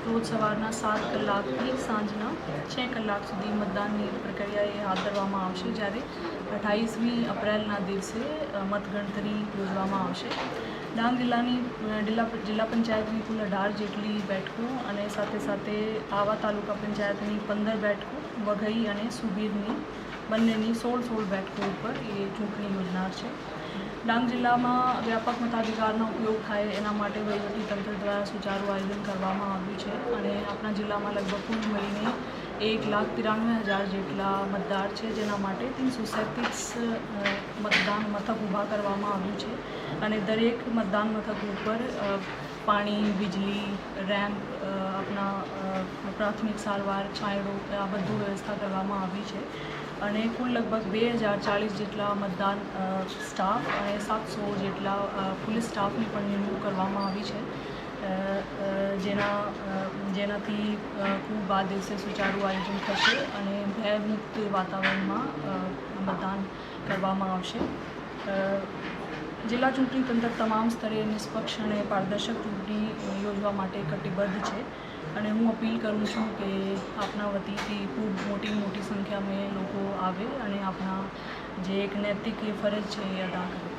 રોજ સવારના 7 કલાકથી સાંજના 6 કલાક સુધી મતદાનની પ્રક્રિયાએ હાથ ધરવામાં આવશે, જ્યારે 28મી એપ્રિલના દિવસે મતગણતરી યોજવામાં આવશે. ડાંગ જિલ્લા પંચાયતની કુલ 18 જેટલી બેઠકો અને સાથે આવા તાલુકા પંચાયતની 15 બેઠકો, વઘઈ અને સુબીરની બંનેની 16 બેઠકો ઉપર એ ચૂંટણી યોજનાર છે. ડાંગ જિલ્લામાં વ્યાપક મતાધિકારનો ઉપયોગ થાય એના માટે વહીવટીતંત્ર દ્વારા સુચારું આયોજન કરવામાં આવ્યું છે અને આપણા જિલ્લામાં લગભગ કુલ મળીને 1,93,000 જેટલા મતદાર છે, જેના માટે 337 મતદાન મથક ઊભા કરવામાં આવ્યું છે અને દરેક મતદાન મથક ઉપર પાણી, વીજળી, રેમ્પ, આપણા પ્રાથમિક સારવાર, છાંયડો આ બધું વ્યવસ્થા કરવામાં આવી છે અને કુલ લગભગ 2,040 જેટલા મતદાન સ્ટાફ અને 700 જેટલા પોલીસ સ્ટાફની પણ નિમણૂક કરવામાં આવી છે, જેનાથી ખૂબ આ દિવસે સુચારું આયોજન થશે અને ભયમુક્ત વાતાવરણમાં મતદાન કરવામાં આવશે. જિલ્લા ચૂંટણી તંત્ર તમામ સ્તરે નિષ્પક્ષ અને પારદર્શક ચૂંટણી યોજવા માટે કટિબદ્ધ છે અને હું અપીલ કરું છું કે આપના વતીથી ખૂબ મોટી સંખ્યામાં લોકો આવે અને આપણા જે એક નૈતિક ફરજ છે એ અદા કરે.